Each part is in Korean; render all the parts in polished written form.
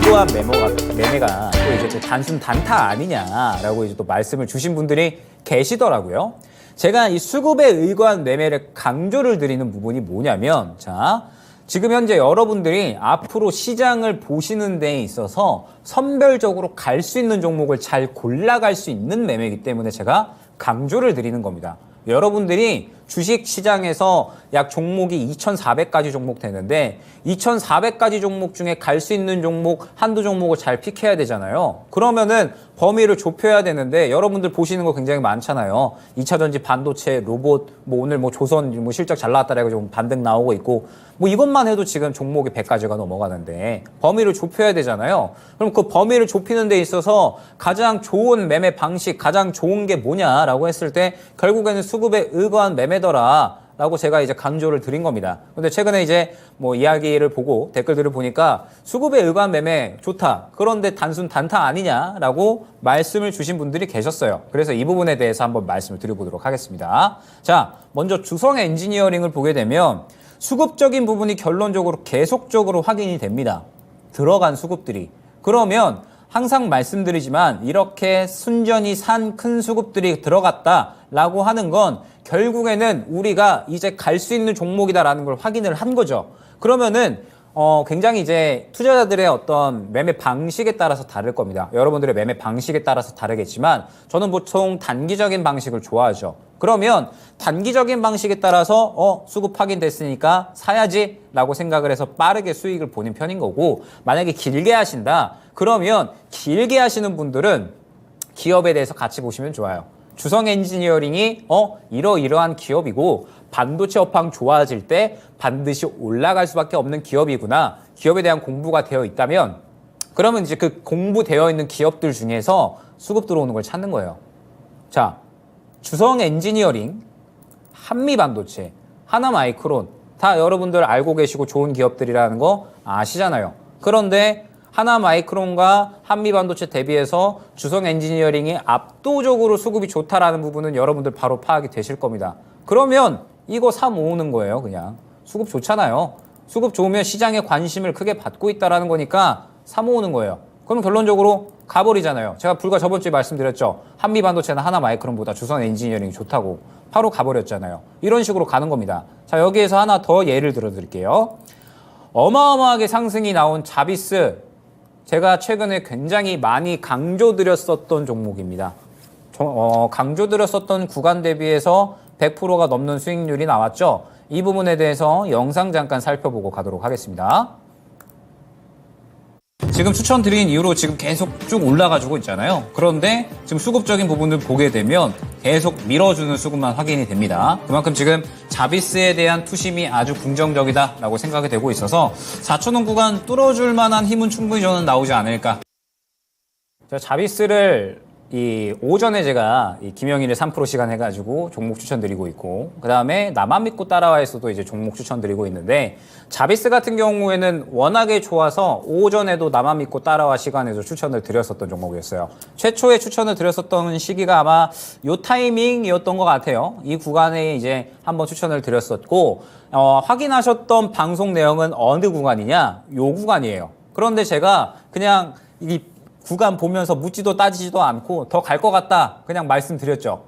의도한 매매가 또 이제 또 단순 단타 아니냐라고 이제 또 말씀을 주신 분들이 계시더라고요. 제가 이 수급에 의거한 매매를 강조를 드리는 부분이 뭐냐면, 자, 지금 현재 여러분들이 앞으로 시장을 보시는 데에 있어서 선별적으로 갈 수 있는 종목을 잘 골라갈 수 있는 매매이기 때문에 제가 강조를 드리는 겁니다. 여러분들이 주식 시장에서 약 종목이 2,400가지 종목 되는데 2,400가지 종목 중에 갈 수 있는 종목 한두 종목을 잘 픽해야 되잖아요. 그러면은 범위를 좁혀야 되는데 여러분들 보시는 거 굉장히 많잖아요. 2차전지 반도체, 로봇, 뭐 오늘 뭐 조선 뭐 실적 잘 나왔다라고 좀 반등 나오고 있고 뭐 이것만 해도 지금 종목이 100가지가 넘어가는데 범위를 좁혀야 되잖아요. 그럼 그 범위를 좁히는 데 있어서 가장 좋은 매매 방식, 가장 좋은 게 뭐냐라고 했을 때 결국에는 수급에 의거한 매매더라. 라고 제가 이제 강조를 드린 겁니다. 근데 최근에 이제 뭐 이야기를 보고 댓글들을 보니까 수급에 의거한 매매 좋다. 그런데 단순 단타 아니냐라고 말씀을 주신 분들이 계셨어요. 그래서 이 부분에 대해서 한번 말씀을 드려보도록 하겠습니다. 자, 먼저 주성 엔지니어링을 보게 되면 수급적인 부분이 결론적으로 계속적으로 확인이 됩니다. 들어간 수급들이. 그러면 항상 말씀드리지만 이렇게 순전히 산 큰 수급들이 들어갔다라고 하는 건 결국에는 우리가 이제 갈 수 있는 종목이다라는 걸 확인을 한 거죠. 그러면은 굉장히 이제 투자자들의 어떤 매매 방식에 따라서 다를 겁니다. 여러분들의 매매 방식에 따라서 다르겠지만 저는 보통 단기적인 방식을 좋아하죠. 그러면 단기적인 방식에 따라서 수급 확인됐으니까 사야지 라고 생각을 해서 빠르게 수익을 보는 편인 거고, 만약에 길게 하신다 그러면 길게 하시는 분들은 기업에 대해서 같이 보시면 좋아요. 주성 엔지니어링이 이러이러한 기업이고 반도체 업황 좋아질 때 반드시 올라갈 수밖에 없는 기업이구나. 기업에 대한 공부가 되어 있다면 그러면 이제 그 공부되어 있는 기업들 중에서 수급 들어오는 걸 찾는 거예요. 자, 주성 엔지니어링, 한미반도체, 하나마이크론 다 여러분들 알고 계시고 좋은 기업들이라는 거 아시잖아요. 그런데 하나마이크론과 한미반도체 대비해서 주성 엔지니어링이 압도적으로 수급이 좋다라는 부분은 여러분들 바로 파악이 되실 겁니다. 그러면 이거 사 모으는 거예요. 그냥 수급 좋잖아요. 수급 좋으면 시장에 관심을 크게 받고 있다라는 거니까 사 모으는 거예요. 그럼 결론적으로 가버리잖아요. 제가 불과 저번 주에 말씀드렸죠. 한미반도체나 하나마이크론보다 주성 엔지니어링이 좋다고. 바로 가버렸잖아요. 이런 식으로 가는 겁니다. 자, 여기에서 하나 더 예를 들어 드릴게요. 어마어마하게 상승이 나온 자비스, 제가 최근에 굉장히 많이 강조드렸었던 종목입니다. 강조드렸었던 구간 대비해서 100%가 넘는 수익률이 나왔죠. 이 부분에 대해서 영상 잠깐 살펴보고 가도록 하겠습니다. 지금 추천드린 이후로 지금 계속 쭉 올라가지고 있잖아요. 그런데 지금 수급적인 부분을 보게 되면 계속 밀어주는 수급만 확인이 됩니다. 그만큼 지금 자비스에 대한 투심이 아주 긍정적이다라고 생각이 되고 있어서 4,000원 구간 뚫어줄 만한 힘은 충분히 저는 나오지 않을까. 자비스를 오전에 제가 김영일의 3% 시간 해가지고 종목 추천드리고 있고, 그 다음에 나만 믿고 따라와에서도 이제 종목 추천드리고 있는데, 자비스 같은 경우에는 워낙에 좋아서 오전에도 나만 믿고 따라와 시간에서 추천을 드렸었던 종목이었어요. 최초에 추천을 드렸었던 시기가 아마 요 타이밍이었던 것 같아요. 이 구간에 이제 한번 추천을 드렸었고, 확인하셨던 방송 내용은 어느 구간이냐? 요 구간이에요. 그런데 제가 그냥 이 구간 보면서 묻지도 따지지도 않고 더 갈 것 같다 그냥 말씀드렸죠.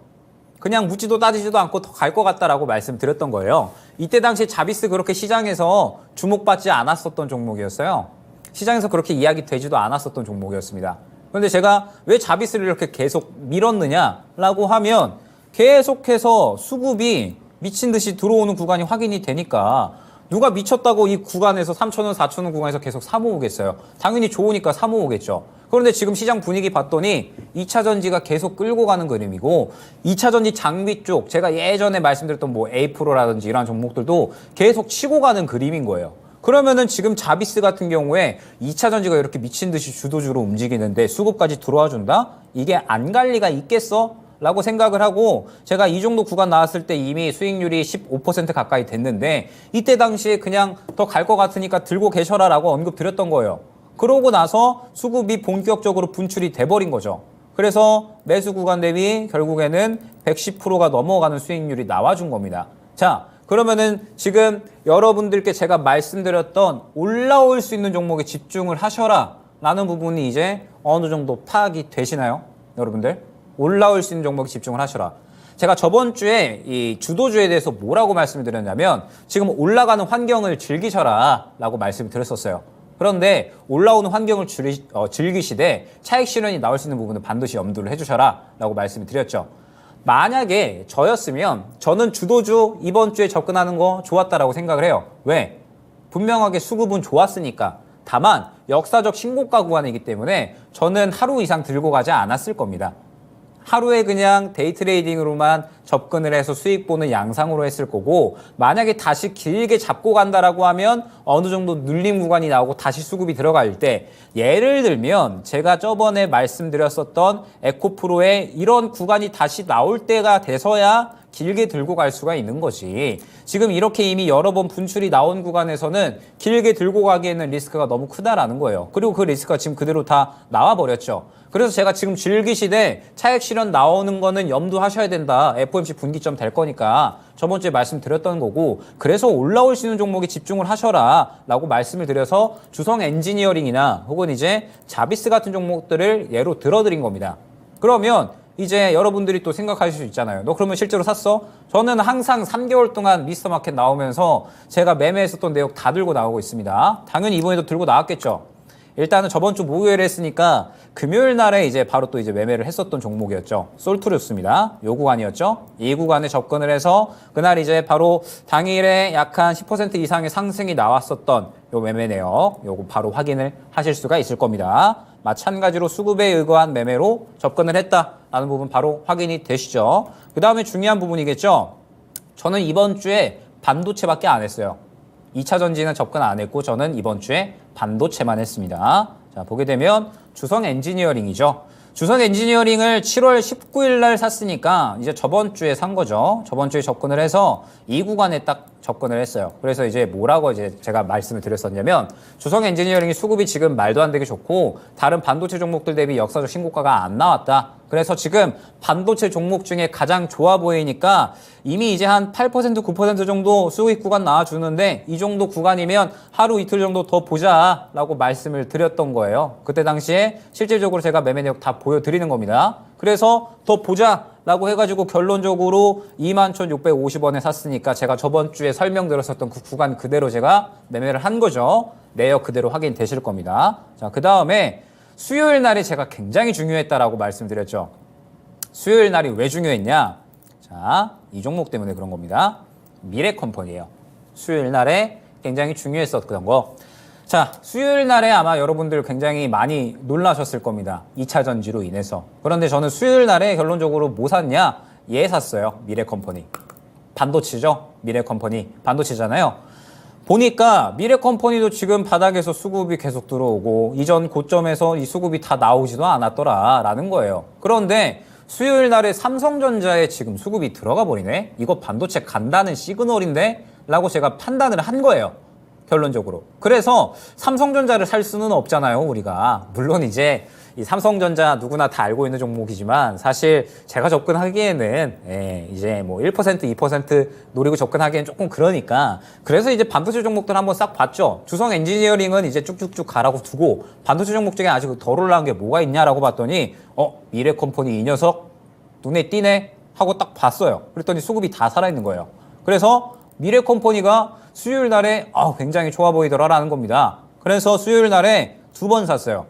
그냥 묻지도 따지지도 않고 더 갈 것 같다라고 말씀드렸던 거예요. 이때 당시 자비스 그렇게 시장에서 주목받지 않았었던 종목이었어요. 시장에서 그렇게 이야기되지도 않았었던 종목이었습니다. 그런데 제가 왜 자비스를 이렇게 계속 밀었느냐라고 하면 계속해서 수급이 미친 듯이 들어오는 구간이 확인이 되니까 누가 미쳤다고 이 구간에서 3,000원, 4,000원 구간에서 계속 사 모으겠어요. 당연히 좋으니까 사 모으겠죠. 그런데 지금 시장 분위기 봤더니 2차전지가 계속 끌고 가는 그림이고 2차전지 장비 쪽 제가 예전에 말씀드렸던 뭐 A-프로라든지 이러한 종목들도 계속 치고 가는 그림인 거예요. 그러면은 지금 자비스 같은 경우에 2차전지가 이렇게 미친 듯이 주도주로 움직이는데 수급까지 들어와 준다? 이게 안 갈 리가 있겠어? 라고 생각을 하고 제가 이 정도 구간 나왔을 때 이미 수익률이 15% 가까이 됐는데 이때 당시에 그냥 더 갈 것 같으니까 들고 계셔라 라고 언급드렸던 거예요. 그러고 나서 수급이 본격적으로 분출이 돼버린 거죠. 그래서 매수 구간 대비 결국에는 110%가 넘어가는 수익률이 나와준 겁니다. 자, 그러면은 지금 여러분들께 제가 말씀드렸던 올라올 수 있는 종목에 집중을 하셔라 라는 부분이 이제 어느 정도 파악이 되시나요? 여러분들? 올라올 수 있는 종목에 집중을 하셔라. 제가 저번 주에 이 주도주에 대해서 뭐라고 말씀을 드렸냐면 지금 올라가는 환경을 즐기셔라 라고 말씀을 드렸었어요. 그런데 올라오는 환경을 즐기시되 차익 실현이 나올 수 있는 부분은 반드시 염두를 해주셔라 라고 말씀을 드렸죠. 만약에 저였으면 저는 주도주 이번 주에 접근하는 거 좋았다라고 생각을 해요. 왜? 분명하게 수급은 좋았으니까. 다만 역사적 신고가 구간이기 때문에 저는 하루 이상 들고 가지 않았을 겁니다. 하루에 그냥 데이 트레이딩으로만 접근을 해서 수익 보는 양상으로 했을 거고, 만약에 다시 길게 잡고 간다라고 하면 어느 정도 눌림 구간이 나오고 다시 수급이 들어갈 때, 예를 들면 제가 저번에 말씀드렸었던 에코프로의 이런 구간이 다시 나올 때가 돼서야 길게 들고 갈 수가 있는 거지. 지금 이렇게 이미 여러 번 분출이 나온 구간에서는 길게 들고 가기에는 리스크가 너무 크다라는 거예요. 그리고 그 리스크가 지금 그대로 다 나와버렸죠. 그래서 제가 지금 즐기시되 차익 실현 나오는 거는 염두하셔야 된다. FOMC 분기점 될 거니까 저번 주에 말씀드렸던 거고, 그래서 올라올 수 있는 종목에 집중을 하셔라 라고 말씀을 드려서 주성 엔지니어링이나 혹은 이제 자비스 같은 종목들을 예로 들어드린 겁니다. 그러면 이제 여러분들이 또 생각하실 수 있잖아요. 너 그러면 실제로 샀어? 저는 항상 3개월 동안 미스터마켓 나오면서 제가 매매했었던 내용 다 들고 나오고 있습니다. 당연히 이번에도 들고 나왔겠죠. 일단은 저번 주 목요일에 했으니까 금요일 날에 이제 바로 또 이제 매매를 했었던 종목이었죠. 솔투르스입니다. 요 구간이었죠. 이 구간에 접근을 해서 그날 이제 바로 당일에 약 한 10% 이상의 상승이 나왔었던 요 매매 내역, 요거 바로 확인을 하실 수가 있을 겁니다. 마찬가지로 수급에 의거한 매매로 접근을 했다라는 부분 바로 확인이 되시죠. 그 다음에 중요한 부분이겠죠. 저는 이번 주에 반도체밖에 안 했어요. 2차 전지는 접근 안 했고 저는 이번 주에 반도체만 했습니다. 자, 보게 되면 주성 엔지니어링이죠. 주성 엔지니어링을 7월 19일 날 샀으니까 이제 저번 주에 산 거죠. 저번 주에 접근을 해서 이 구간에 딱 접근을 했어요. 그래서 이제 뭐라고 이제 제가 말씀을 드렸었냐면 주성 엔지니어링이 수급이 지금 말도 안 되게 좋고 다른 반도체 종목들 대비 역사적 신고가가 안 나왔다. 그래서 지금 반도체 종목 중에 가장 좋아 보이니까 이미 이제 한 8% 9% 정도 수익 구간 나와주는데 이 정도 구간이면 하루 이틀 정도 더 보자 라고 말씀을 드렸던 거예요. 그때 당시에 실질적으로 제가 매매 내역 다 보여드리는 겁니다. 그래서 더 보자 라고 해가지고 결론적으로 21,650원에 샀으니까 제가 저번 주에 설명드렸었던 그 구간 그대로 제가 매매를 한 거죠. 내역 그대로 확인되실 겁니다. 자, 그 다음에 수요일 날이 제가 굉장히 중요했다라고 말씀드렸죠. 수요일 날이 왜 중요했냐? 자, 이 종목 때문에 그런 겁니다. 미래컴퍼니예요. 수요일 날에 굉장히 중요했었던 거. 자, 수요일 날에 아마 여러분들 굉장히 많이 놀라셨을 겁니다. 2차 전지로 인해서. 그런데 저는 수요일 날에 결론적으로 뭐 샀냐? 얘 샀어요. 미래컴퍼니. 반도체죠? 미래컴퍼니. 반도체잖아요. 보니까 미래컴퍼니도 지금 바닥에서 수급이 계속 들어오고 이전 고점에서 이 수급이 다 나오지도 않았더라라는 거예요. 그런데 수요일 날에 삼성전자에 지금 수급이 들어가 버리네? 이거 반도체 간다는 시그널인데? 라고 제가 판단을 한 거예요. 결론적으로. 그래서 삼성전자를 살 수는 없잖아요, 우리가. 물론 이제 이 삼성전자 누구나 다 알고 있는 종목이지만 사실 제가 접근하기에는 이제 뭐 1%, 2% 노리고 접근하기엔 조금 그러니까 그래서 이제 반도체 종목들 한번 싹 봤죠. 주성 엔지니어링은 이제 쭉쭉쭉 가라고 두고 반도체 종목 중에 아직 덜 올라온 게 뭐가 있냐라고 봤더니 미래컴퍼니 이 녀석 눈에 띄네 하고 딱 봤어요. 그랬더니 수급이 다 살아있는 거예요. 그래서 미래컴퍼니가 수요일 날에 굉장히 좋아 보이더라라는 겁니다. 그래서 수요일 날에 2번 샀어요.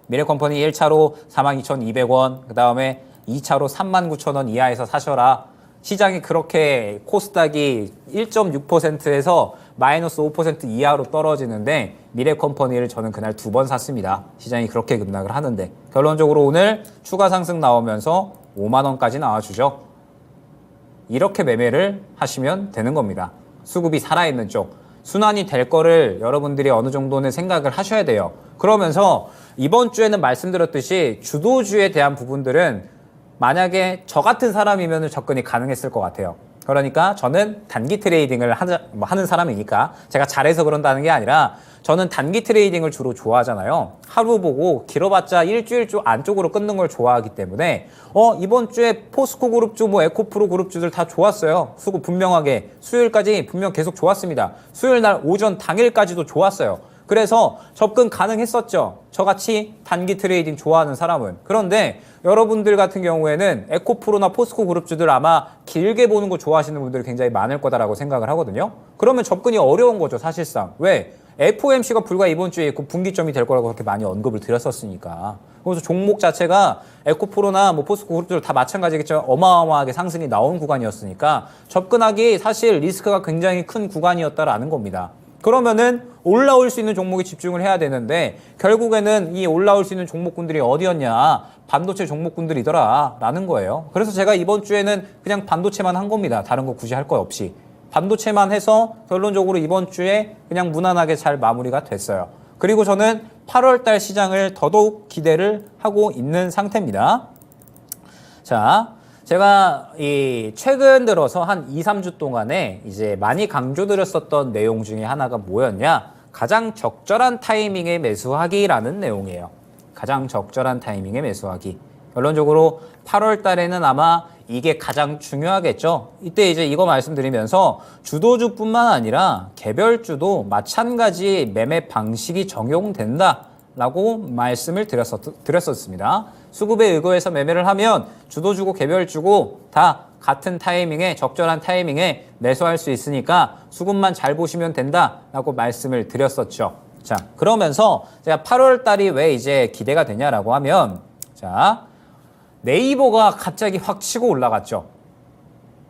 미래컴퍼니 1차로 42,200원, 그 다음에 2차로 39,000원 이하에서 사셔라. 시장이 그렇게 코스닥이 1.6%에서 마이너스 5% 이하로 떨어지는데 미래컴퍼니를 저는 그날 2번 샀습니다. 시장이 그렇게 급락을 하는데 결론적으로 오늘 추가 상승 나오면서 5만 원까지 나와주죠. 이렇게 매매를 하시면 되는 겁니다. 수급이 살아있는 쪽. 순환이 될 거를 여러분들이 어느 정도는 생각을 하셔야 돼요. 그러면서 이번 주에는 말씀드렸듯이 주도주에 대한 부분들은 만약에 저 같은 사람이면 접근이 가능했을 것 같아요. 그러니까 저는 단기 트레이딩을 하는 사람이니까 제가 잘해서 그런다는 게 아니라 저는 단기 트레이딩을 주로 좋아하잖아요. 하루 보고 길어봤자 일주일 안쪽으로 끊는 걸 좋아하기 때문에 이번 주에 포스코 그룹주, 에코프로 그룹주들 다 좋았어요. 수급 분명하게 수요일까지 분명 계속 좋았습니다. 수요일 날 오전 당일까지도 좋았어요. 그래서 접근 가능했었죠. 저같이 단기 트레이딩 좋아하는 사람은. 그런데 여러분들 같은 경우에는 에코프로나 포스코 그룹주들 아마 길게 보는 거 좋아하시는 분들이 굉장히 많을 거다라고 생각을 하거든요. 그러면 접근이 어려운 거죠, 사실상. 왜? FOMC가 불과 이번 주에 있고 분기점이 될 거라고 그렇게 많이 언급을 드렸었으니까. 그래서 종목 자체가 에코프로나 뭐 포스코 그룹들 다 마찬가지겠지만 어마어마하게 상승이 나온 구간이었으니까 접근하기 사실 리스크가 굉장히 큰 구간이었다라는 겁니다. 그러면은 올라올 수 있는 종목에 집중을 해야 되는데 결국에는 이 올라올 수 있는 종목군들이 어디였냐? 반도체 종목군들이더라 라는 거예요. 그래서 제가 이번 주에는 그냥 반도체만 한 겁니다. 다른 거 굳이 할 거 없이. 반도체만 해서 결론적으로 이번 주에 그냥 무난하게 잘 마무리가 됐어요. 그리고 저는 8월 달 시장을 더더욱 기대를 하고 있는 상태입니다. 자, 제가 이 최근 들어서 한 2, 3주 동안에 이제 많이 강조드렸었던 내용 중에 하나가 뭐였냐? 가장 적절한 타이밍에 매수하기라는 내용이에요. 가장 적절한 타이밍에 매수하기. 결론적으로 8월 달에는 아마 이게 가장 중요하겠죠. 이때 이제 이거 말씀드리면서 주도주뿐만 아니라 개별주도 마찬가지 매매 방식이 적용된다라고 말씀을 드렸었습니다. 수급에 의거해서 매매를 하면 주도주고 개별주고 다 같은 타이밍에 적절한 타이밍에 매수할 수 있으니까 수급만 잘 보시면 된다라고 말씀을 드렸었죠. 자, 그러면서 제가 8월 달이 왜 이제 기대가 되냐라고 하면 자, 네이버가 갑자기 확 치고 올라갔죠.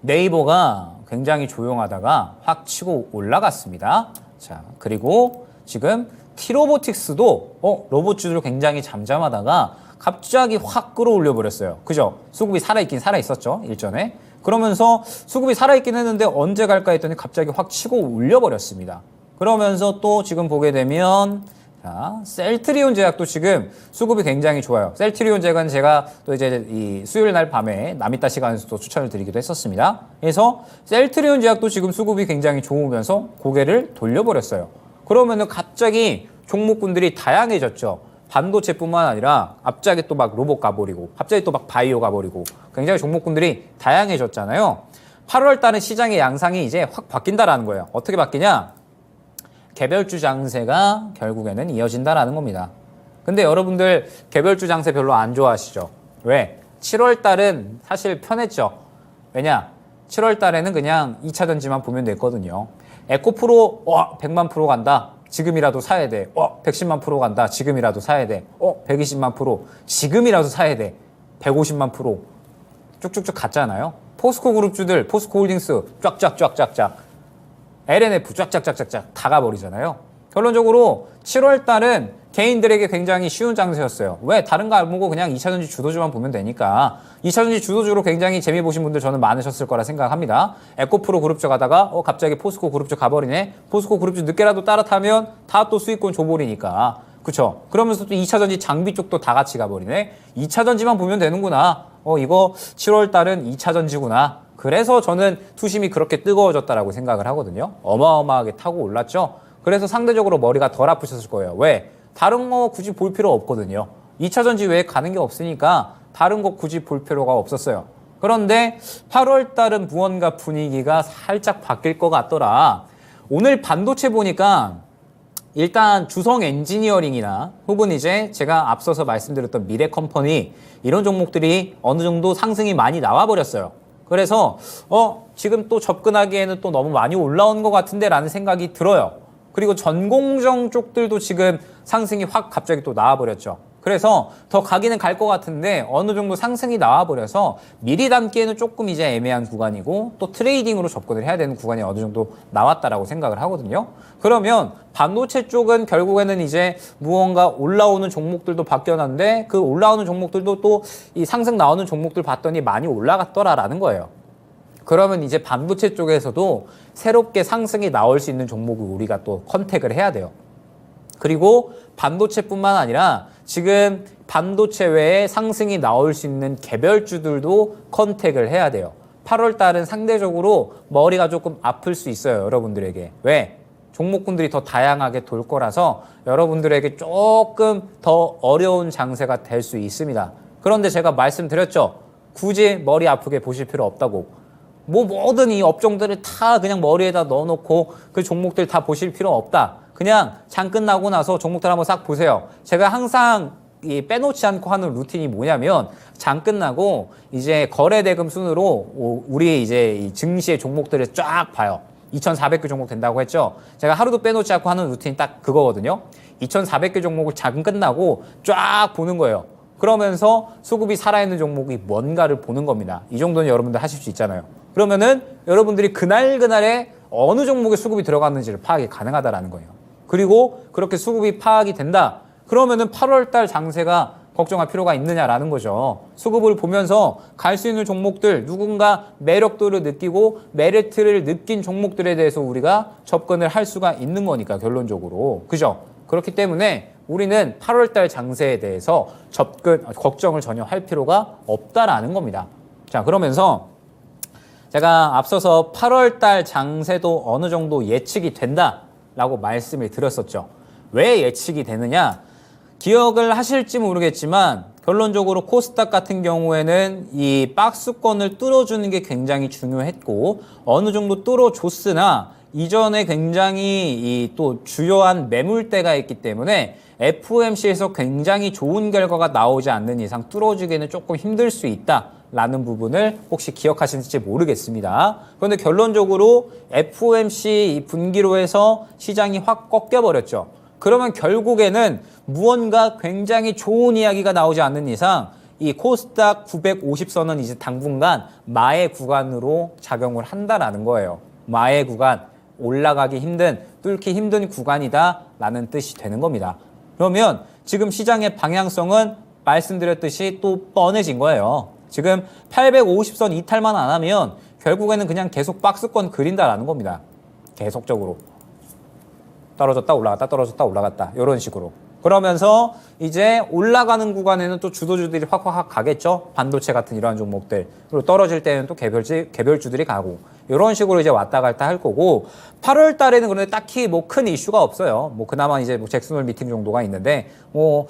네이버가 굉장히 조용하다가 확 치고 올라갔습니다. 자, 그리고 지금 T로보틱스도 로봇주들 굉장히 잠잠하다가 갑자기 확 끌어올려 버렸어요. 그죠? 수급이 살아있긴 살아있었죠. 일전에. 그러면서 수급이 살아있긴 했는데 언제 갈까 했더니 갑자기 확 치고 올려 버렸습니다. 그러면서 또 지금 보게 되면 자, 셀트리온 제약도 지금 수급이 굉장히 좋아요. 셀트리온 제약은 제가 또 이제 이 수요일 날 밤에 남이따 시간에서 또 추천을 드리기도 했었습니다. 그래서 셀트리온 제약도 지금 수급이 굉장히 좋으면서 고개를 돌려버렸어요. 그러면은 갑자기 종목군들이 다양해졌죠. 반도체뿐만 아니라 갑자기 또 막 로봇 가버리고 갑자기 또 막 바이오 가버리고 굉장히 종목군들이 다양해졌잖아요. 8월 달은 시장의 양상이 이제 확 바뀐다라는 거예요. 어떻게 바뀌냐? 개별주 장세가 결국에는 이어진다라는 겁니다. 근데 여러분들 개별주 장세 별로 안 좋아하시죠? 왜? 7월 달은 사실 편했죠. 왜냐? 7월 달에는 그냥 2차 전지만 보면 됐거든요. 에코프로 100만 프로 간다. 지금이라도 사야 돼. 110만 프로 간다. 지금이라도 사야 돼. 120만 프로. 지금이라도 사야 돼. 150만 프로. 쭉쭉쭉 갔잖아요. 포스코 그룹주들, 포스코 홀딩스 쫙쫙쫙쫙쫙. LNF 쫙쫙쫙쫙쫙 다 가버리잖아요. 결론적으로 7월 달은 개인들에게 굉장히 쉬운 장세였어요. 왜? 다른 거 안 보고 그냥 2차전지 주도주만 보면 되니까. 2차전지 주도주로 굉장히 재미 보신 분들 저는 많으셨을 거라 생각합니다. 에코프로 그룹주 가다가 갑자기 포스코 그룹주 가버리네. 포스코 그룹주 늦게라도 따라타면 다 또 수익권 줘버리니까. 그쵸? 그러면서 또 2차전지 장비 쪽도 다 같이 가버리네. 2차전지만 보면 되는구나. 이거 7월 달은 2차전지구나. 그래서 저는 투심이 그렇게 뜨거워졌다라고 생각을 하거든요. 어마어마하게 타고 올랐죠. 그래서 상대적으로 머리가 덜 아프셨을 거예요. 왜? 다른 거 굳이 볼 필요 없거든요. 2차 전지 외에 가는 게 없으니까 다른 거 굳이 볼 필요가 없었어요. 그런데 8월 달은 무언가 분위기가 살짝 바뀔 것 같더라. 오늘 반도체 보니까 일단 주성 엔지니어링이나 혹은 이제 제가 앞서서 말씀드렸던 미래 컴퍼니 이런 종목들이 어느 정도 상승이 많이 나와버렸어요. 그래서 지금 또 접근하기에는 또 너무 많이 올라온 것 같은데 라는 생각이 들어요. 그리고 전공정 쪽들도 지금 상승이 확 갑자기 또 나와버렸죠. 그래서 더 가기는 갈 것 같은데 어느 정도 상승이 나와버려서 미리 담기에는 조금 이제 애매한 구간이고 또 트레이딩으로 접근을 해야 되는 구간이 어느 정도 나왔다라고 생각을 하거든요. 그러면 반도체 쪽은 결국에는 이제 무언가 올라오는 종목들도 바뀌었는데 그 올라오는 종목들도 또 이 상승 나오는 종목들 봤더니 많이 올라갔더라라는 거예요. 그러면 이제 반도체 쪽에서도 새롭게 상승이 나올 수 있는 종목을 우리가 또 컨택을 해야 돼요. 그리고 반도체뿐만 아니라 지금 반도체 외에 상승이 나올 수 있는 개별주들도 컨택을 해야 돼요. 8월 달은 상대적으로 머리가 조금 아플 수 있어요, 여러분들에게. 왜? 종목군들이 더 다양하게 돌 거라서 여러분들에게 조금 더 어려운 장세가 될 수 있습니다. 그런데 제가 말씀드렸죠. 굳이 머리 아프게 보실 필요 없다고. 모든 이 업종들을 다 그냥 머리에다 넣어놓고 그 종목들 다 보실 필요 없다. 그냥 장 끝나고 나서 종목들 한번 싹 보세요. 제가 항상 빼놓지 않고 하는 루틴이 뭐냐면 장 끝나고 이제 거래대금 순으로 우리 이제 이 증시의 종목들을 쫙 봐요. 2,400개 종목 된다고 했죠. 제가 하루도 빼놓지 않고 하는 루틴이 딱 그거거든요. 2,400개 종목을 장 끝나고 쫙 보는 거예요. 그러면서 수급이 살아있는 종목이 뭔가를 보는 겁니다. 이 정도는 여러분들 하실 수 있잖아요. 그러면은 여러분들이 그날그날에 어느 종목에 수급이 들어갔는지를 파악이 가능하다라는 거예요. 그리고 그렇게 수급이 파악이 된다. 그러면은 8월달 장세가 걱정할 필요가 있느냐라는 거죠. 수급을 보면서 갈 수 있는 종목들, 누군가 매력도를 느끼고 메리트를 느낀 종목들에 대해서 우리가 접근을 할 수가 있는 거니까 결론적으로. 그죠? 그렇기 때문에 우리는 8월달 장세에 대해서 걱정을 전혀 할 필요가 없다라는 겁니다. 자, 그러면서 제가 앞서서 8월달 장세도 어느 정도 예측이 된다라고 말씀을 드렸었죠. 왜 예측이 되느냐? 기억을 하실지 모르겠지만 결론적으로 코스닥 같은 경우에는 이 박스권을 뚫어주는 게 굉장히 중요했고 어느 정도 뚫어줬으나 이전에 굉장히 이 또 주요한 매물대가 있기 때문에 FOMC에서 굉장히 좋은 결과가 나오지 않는 이상 뚫어주기는 조금 힘들 수 있다라는 부분을 혹시 기억하시는지 모르겠습니다. 그런데 결론적으로 FOMC 분기로해서 시장이 확 꺾여버렸죠. 그러면 결국에는 무언가 굉장히 좋은 이야기가 나오지 않는 이상 이 코스닥 950선은 이제 당분간 마의 구간으로 작용을 한다라는 거예요. 마의 구간, 올라가기 힘든, 뚫기 힘든 구간이다라는 뜻이 되는 겁니다. 그러면 지금 시장의 방향성은 말씀드렸듯이 또 뻔해진 거예요. 지금 850선 이탈만 안 하면 결국에는 그냥 계속 박스권 그린다라는 겁니다. 계속적으로. 떨어졌다 올라갔다 떨어졌다 올라갔다 이런 식으로. 그러면서 이제 올라가는 구간에는 또 주도주들이 확 가겠죠. 반도체 같은 이러한 종목들. 그리고 떨어질 때는 또 개별주들이 가고 이런 식으로 이제 왔다 갔다 할 거고 8월 달에는 그런데 딱히 뭐 큰 이슈가 없어요. 뭐 그나마 이제 뭐 잭슨홀 미팅 정도가 있는데 뭐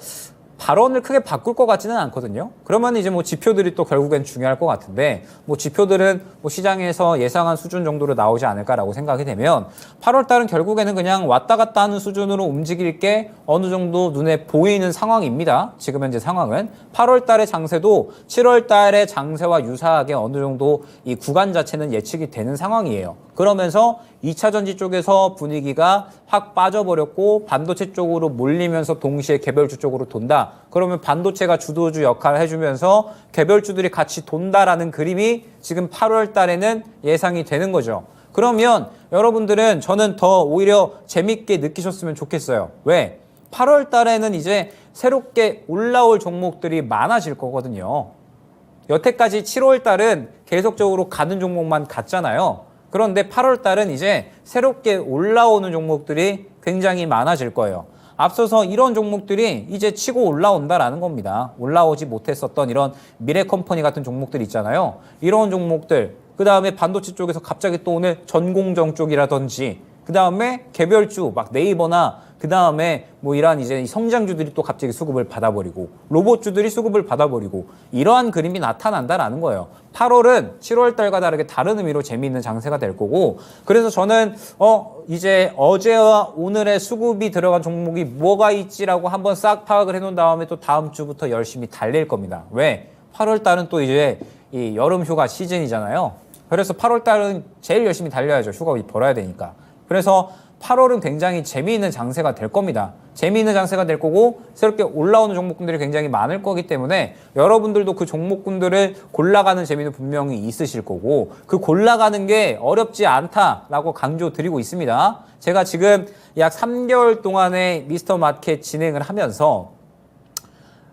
발언을 크게 바꿀 것 같지는 않거든요. 그러면 이제 뭐 지표들이 또 결국엔 중요할 것 같은데 뭐 지표들은 뭐 시장에서 예상한 수준 정도로 나오지 않을까라고 생각이 되면 8월 달은 결국에는 그냥 왔다 갔다 하는 수준으로 움직일 게 어느 정도 눈에 보이는 상황입니다. 지금 현재 상황은 8월 달의 장세도 7월 달의 장세와 유사하게 어느 정도 이 구간 자체는 예측이 되는 상황이에요. 그러면서 2차 전지 쪽에서 분위기가 확 빠져버렸고 반도체 쪽으로 몰리면서 동시에 개별주 쪽으로 돈다. 그러면 반도체가 주도주 역할을 해주면서 개별주들이 같이 돈다라는 그림이 지금 8월 달에는 예상이 되는 거죠. 그러면 여러분들은 저는 더 오히려 재밌게 느끼셨으면 좋겠어요. 왜? 8월 달에는 이제 새롭게 올라올 종목들이 많아질 거거든요. 여태까지 7월 달은 계속적으로 가는 종목만 갔잖아요. 그런데 8월 달은 이제 새롭게 올라오는 종목들이 굉장히 많아질 거예요. 앞서서 이런 종목들이 이제 치고 올라온다라는 겁니다. 올라오지 못했었던 이런 미래컴퍼니 같은 종목들 있잖아요. 이런 종목들, 그 다음에 반도체 쪽에서 갑자기 또 오늘 전공정 쪽이라든지, 그 다음에 개별주, 막 네이버나, 그 다음에 뭐 이러한 이제 성장주들이 또 갑자기 수급을 받아버리고, 로봇주들이 수급을 받아버리고, 이러한 그림이 나타난다라는 거예요. 8월은 7월 달과 다르게 다른 의미로 재미있는 장세가 될 거고, 그래서 저는 이제 어제와 오늘의 수급이 들어간 종목이 뭐가 있지라고 한번 싹 파악을 해놓은 다음에 또 다음 주부터 열심히 달릴 겁니다. 왜? 8월 달은 또 이제 이 여름 휴가 시즌이잖아요. 그래서 8월 달은 제일 열심히 달려야죠. 휴가 벌어야 되니까. 그래서 8월은 굉장히 재미있는 장세가 될 겁니다. 재미있는 장세가 될 거고 새롭게 올라오는 종목군들이 굉장히 많을 거기 때문에 여러분들도 그 종목군들을 골라가는 재미는 분명히 있으실 거고 그 골라가는 게 어렵지 않다라고 강조드리고 있습니다. 제가 지금 약 3개월 동안의 미스터 마켓 진행을 하면서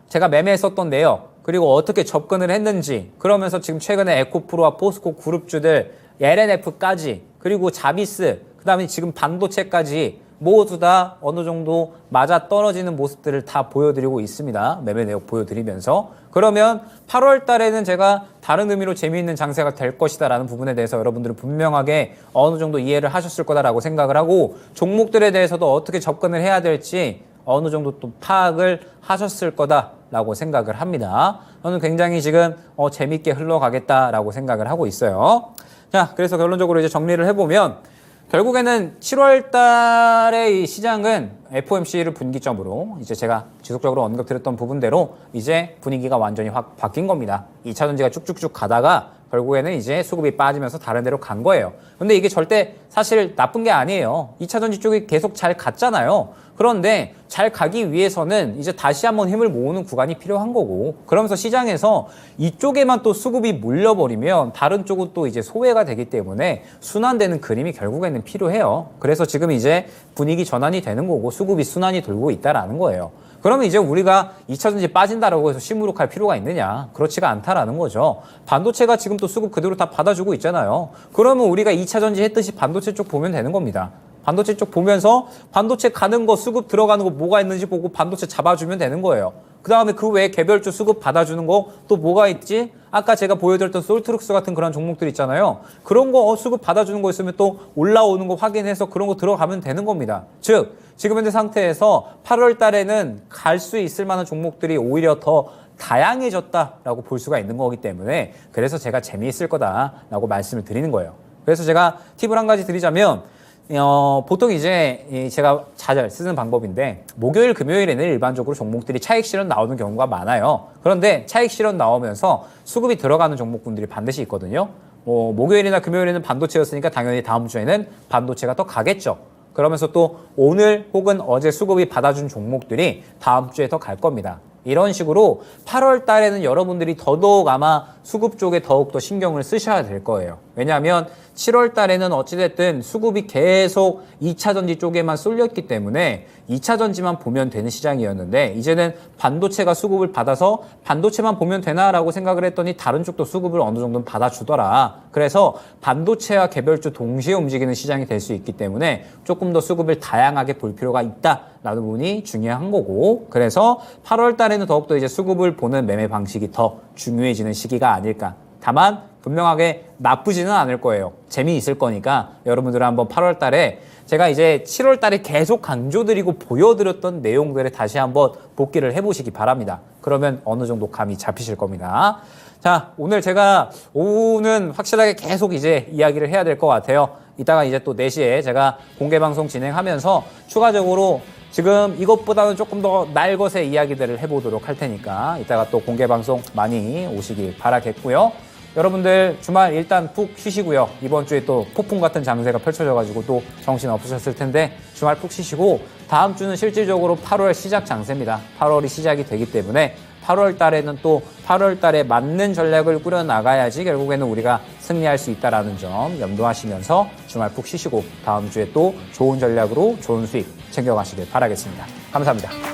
제가 매매했었던 내역 그리고 어떻게 접근을 했는지 그러면서 지금 최근에 에코프로와 포스코 그룹주들 LNF까지 그리고 자비스 그 다음에 지금 반도체까지 모두 다 어느 정도 맞아 떨어지는 모습들을 다 보여드리고 있습니다. 매매 내역 보여드리면서. 그러면 8월 달에는 제가 다른 의미로 재미있는 장세가 될 것이다 라는 부분에 대해서 여러분들은 분명하게 어느 정도 이해를 하셨을 거다라고 생각을 하고 종목들에 대해서도 어떻게 접근을 해야 될지 어느 정도 또 파악을 하셨을 거다라고 생각을 합니다. 저는 굉장히 지금 재미있게 흘러가겠다라고 생각을 하고 있어요. 자, 그래서 결론적으로 이제 정리를 해보면 결국에는 7월 달에 이 시장은 FOMC를 분기점으로 이제 제가 지속적으로 언급드렸던 부분대로 이제 분위기가 완전히 확 바뀐 겁니다. 2차 전지가 쭉쭉쭉 가다가 결국에는 이제 수급이 빠지면서 다른 데로 간 거예요. 근데 이게 절대 사실 나쁜 게 아니에요. 2차 전지 쪽이 계속 잘 갔잖아요. 그런데 잘 가기 위해서는 이제 다시 한번 힘을 모으는 구간이 필요한 거고, 그러면서 시장에서 이쪽에만 또 수급이 몰려버리면 다른 쪽은 또 이제 소외가 되기 때문에 순환되는 그림이 결국에는 필요해요. 그래서 지금 이제 분위기 전환이 되는 거고 수급이 순환이 돌고 있다라는 거예요. 그러면 이제 우리가 2차 전지 빠진다라고 해서 시무룩할 필요가 있느냐? 그렇지가 않다라는 거죠. 반도체가 지금 또 수급 그대로 다 받아주고 있잖아요. 그러면 우리가 2차 전지 했듯이 반도체 쪽 보면 되는 겁니다. 반도체 쪽 보면서 반도체 가는 거, 수급 들어가는 거 뭐가 있는지 보고 반도체 잡아주면 되는 거예요. 그 다음에 그 외에 개별주 수급 받아주는 거 또 뭐가 있지? 아까 제가 보여드렸던 솔트룩스 같은 그런 종목들 있잖아요. 그런 거 수급 받아주는 거 있으면 또 올라오는 거 확인해서 그런 거 들어가면 되는 겁니다. 즉 지금 현재 상태에서 8월 달에는 갈 수 있을 만한 종목들이 오히려 더 다양해졌다라고 볼 수가 있는 거기 때문에 그래서 제가 재미있을 거다라고 말씀을 드리는 거예요. 그래서 제가 팁을 한 가지 드리자면 보통 이제 제가 잘 쓰는 방법인데 목요일, 금요일에는 일반적으로 종목들이 차익 실현 나오는 경우가 많아요. 그런데 차익 실현 나오면서 수급이 들어가는 종목군들이 반드시 있거든요. 목요일이나 금요일에는 반도체였으니까 당연히 다음 주에는 반도체가 더 가겠죠. 그러면서 또 오늘 혹은 어제 수급이 받아준 종목들이 다음 주에 더 갈 겁니다. 이런 식으로 8월 달에는 여러분들이 더더욱 아마 수급 쪽에 더욱더 신경을 쓰셔야 될 거예요. 왜냐하면 7월 달에는 어찌됐든 수급이 계속 2차 전지 쪽에만 쏠렸기 때문에 2차 전지만 보면 되는 시장이었는데 이제는 반도체가 수급을 받아서 반도체만 보면 되나라고 생각을 했더니 다른 쪽도 수급을 어느 정도는 받아주더라. 그래서 반도체와 개별주 동시에 움직이는 시장이 될 수 있기 때문에 조금 더 수급을 다양하게 볼 필요가 있다라는 부분이 중요한 거고, 그래서 8월 달에는 더욱더 이제 수급을 보는 매매 방식이 더 중요해지는 시기가 아닐까. 다만 분명하게 나쁘지는 않을 거예요. 재미있을 거니까 여러분들은 한번 8월 달에 제가 이제 7월 달에 계속 강조드리고 보여드렸던 내용들을 다시 한번 복기를 해보시기 바랍니다. 그러면 어느 정도 감이 잡히실 겁니다. 자, 오늘 제가 오후는 확실하게 계속 이제 이야기를 해야 될 것 같아요. 이따가 이제 또 4시에 제가 공개방송 진행하면서 추가적으로 지금 이것보다는 조금 더 날것의 이야기들을 해보도록 할 테니까 이따가 또 공개방송 많이 오시길 바라겠고요. 여러분들 주말 일단 푹 쉬시고요. 이번 주에 또 폭풍 같은 장세가 펼쳐져가지고 또 정신 없으셨을 텐데 주말 푹 쉬시고 다음 주는 실질적으로 8월 시작 장세입니다. 8월이 시작이 되기 때문에 8월 달에는 또 8월 달에 맞는 전략을 꾸려나가야지 결국에는 우리가 승리할 수 있다는 점 염두하시면서 주말 푹 쉬시고 다음 주에 또 좋은 전략으로 좋은 수익 챙겨가시길 바라겠습니다. 감사합니다.